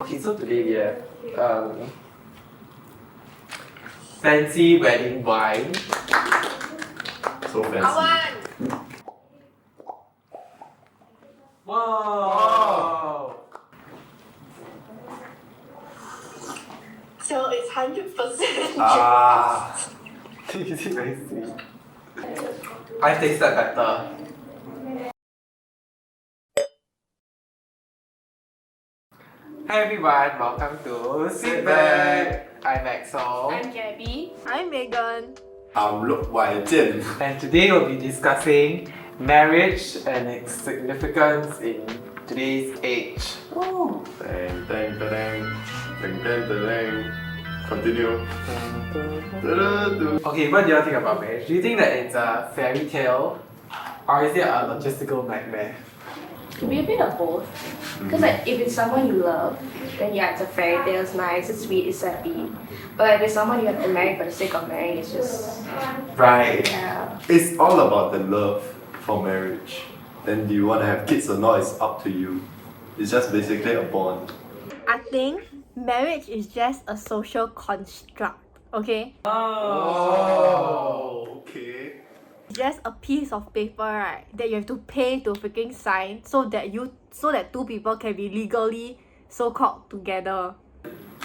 Okay, so today we have fancy wedding wine. So fancy. Whoa! So it's 100%. Ah, This is very sweet. I've tasted better. Hi everyone, welcome to Sit Back. I'm Axel. I'm Gabby. I'm Megan. I'm Loke Jian. And today we'll be discussing marriage and its significance in today's age. Dang, dang, dang, dang, dang, dang. Continue. Okay, what do you think about marriage? Do you think that it's a fairy tale or is it a logistical nightmare? Could be a bit of both. Because like, if it's someone you love, then yeah, it's a fairy tale, it's nice, it's sweet, it's happy. But if it's someone you have to marry for the sake of marrying, it's just, Right. yeah. It's all about the love for marriage. Then do you want to have kids or not? It's up to you. It's just basically a bond. I think marriage is just a social construct, okay? Oh. Okay. Just a piece of paper, right, that you have to pay to freaking sign so that two people can be legally so-called together.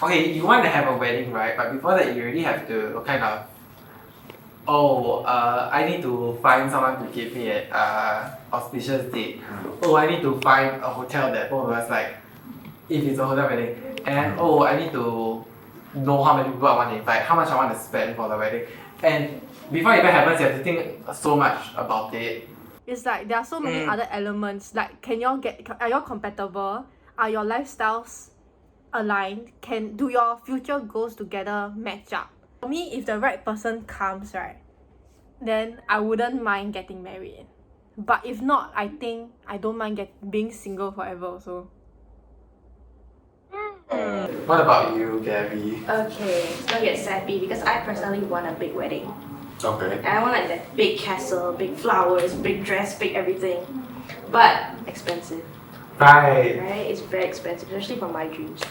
Okay, you want to have a wedding, right? But before that, you already have to kind of, I need to find someone to give me an auspicious date. Oh, I need to find a hotel that both of us like, if it's a hotel wedding. And I need to know how many people I want to invite, how much I want to spend for the wedding. And before it even happens, you have to think so much about it. It's like there are so many other elements, like are y'all compatible? Are your lifestyles aligned? Do your future goals together match up? For me, if the right person comes, right, then I wouldn't mind getting married. But if not, I think I don't mind being single forever also. What about you, Gabby? Okay, it's gonna get sappy because I personally want a big wedding. Okay. And I want like that big castle, big flowers, big dress, big everything. But expensive, Right. right? It's very expensive, especially for my dreams.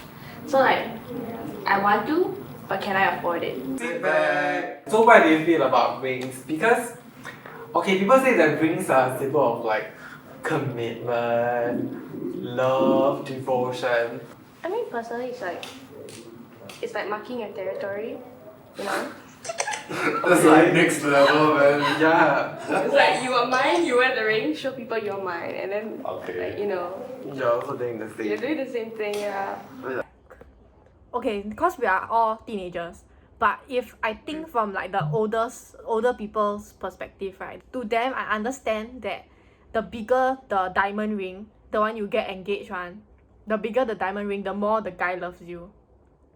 So like, I want to, but can I afford it? Sit back. So what do you feel about rings? Because, okay, people say that rings are a symbol of like commitment, love, devotion. I mean, personally, it's like marking your territory, you know? That's like next level, man. Yeah. It's like you are mine, you wear the ring, show people you're mine, and then Okay. like, you know, You're also doing the you're same. doing the same thing, yeah. Okay, because we are all teenagers, but if I think from like the older people's perspective, right, to them I understand that the bigger the diamond ring, the one you get engaged one, the bigger the diamond ring, the more the guy loves you.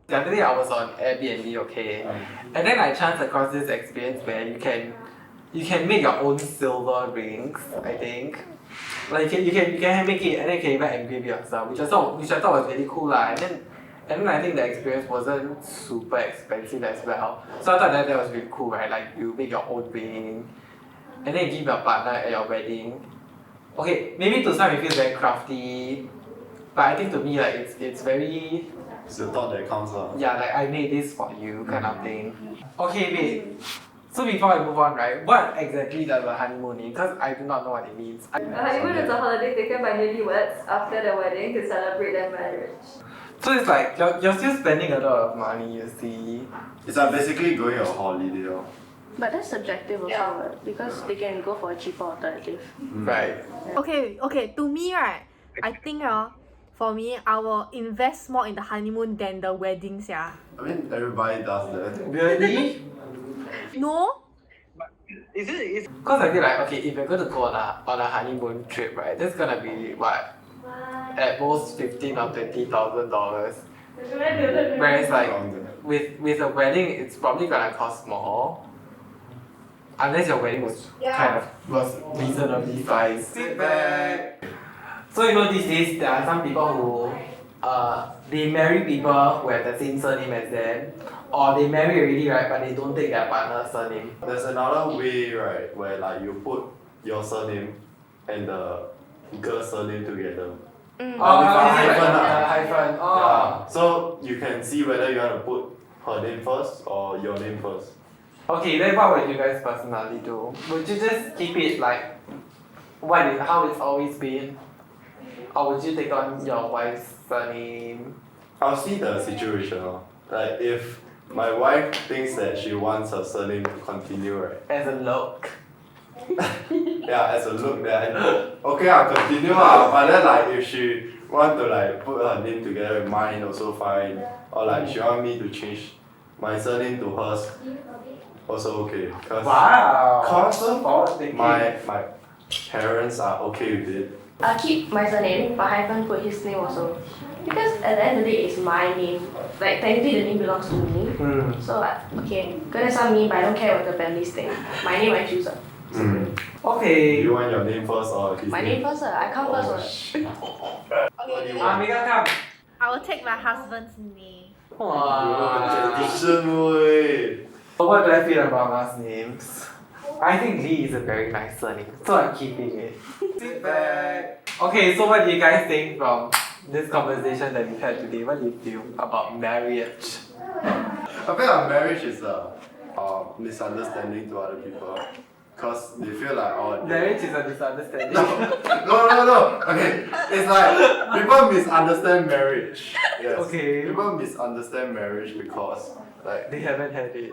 The other day I was on Airbnb, okay, and then I chanced across this experience where you can make your own silver rings. I think, like you can make it and then you can even engrave it yourself, which I thought was really cool lah. And then I think the experience wasn't super expensive as well. So I thought that was really cool, right? Like you make your own ring, and then you give your partner at your wedding. Okay, maybe to some it feels very crafty, but I think to me like it's very. It's the thought that counts out. Yeah, like I made this for you kind of thing. Okay, wait. So before I move on, right, what exactly does a honeymoon mean? Because I do not know what it means. A honeymoon is a holiday taken by newlyweds after their wedding to celebrate their marriage. So it's like you're still spending a lot of money, you see. It's like basically going on a holiday. Oh. But that's subjective also, because they can go for a cheaper alternative. Right. Okay, to me, right, I think for me, I will invest more in the honeymoon than the weddings, yeah. I mean, everybody does that. Really? No? Is it? Because I feel like, okay, if you're going to go on a honeymoon trip, right, that's gonna be what? At most $15,000 or $20,000. Whereas like with a wedding, it's probably gonna cost more. Unless your wedding was reasonably priced. Sit back. So these days there are some people who they marry people who have the same surname as them, or they marry already, right, but they don't take their partner's surname. There's another way, right, where like you put your surname and the girl's surname together. With a hyphen. hyphen. Hyphen. Oh. Yeah. So you can see whether you want to put her name first or your name first. Okay, then what would you guys personally do? Would you just keep it like how it's always been? Or would you take on your wife's surname? I'll see the situation. Like if my wife thinks that she wants her surname to continue, right? As a Loke. Yeah, as a look then okay, I'll continue. But then like if she want to like put her name together with mine also fine. Or like she want me to change my surname to hers, also okay. Wow. Cause so forward thinking. my parents are okay with it. I'll keep my surname, but hyphen put his name also. Because at the end of the day, it's my name. Like, technically, the name belongs to me. So, okay, because that's not me, but I don't care what the families think. My name, I choose. Okay. You want your name first or his My name first, I come Oh, first. shit. What do you Ah, want? Mika, come. I will take my husband's name. Wow. Tradition way. What do I feel about last names? I think Lee is a very nice surname, so I'm keeping it. Sit back. Okay, so what do you guys think from this conversation that we've had today? What do you feel about marriage? I feel like marriage is a misunderstanding to other people. Cause they feel like Marriage is a misunderstanding. No. Okay, it's like people misunderstand marriage. Yes. Okay. People misunderstand marriage because like They haven't had it.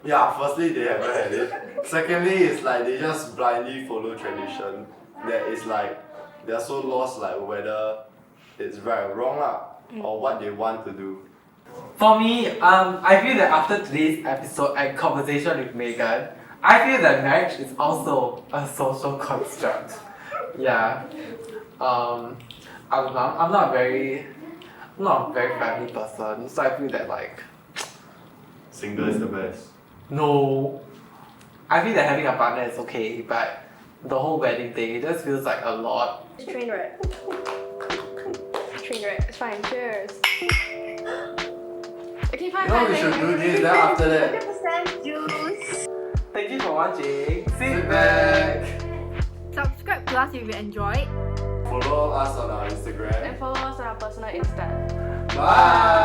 yeah, firstly they haven't had it. Secondly, it's like they just blindly follow tradition. That is like they're so lost like whether it's right or wrong or what they want to do. For me, I feel that after today's episode and conversation with Megan, I feel that marriage is also a social construct. Yeah. I'm not a very family person, so I feel that like Single is the best. no. I feel that having a partner is okay, but the whole wedding thing, it just feels like a lot. Train wreck. It's fine. Cheers. Okay, fine. No, we should do this then after that. 100% juice. Thank you for watching. Sit back. Subscribe to us if you enjoyed. Follow us on our Instagram. And follow us on our personal Insta. Bye.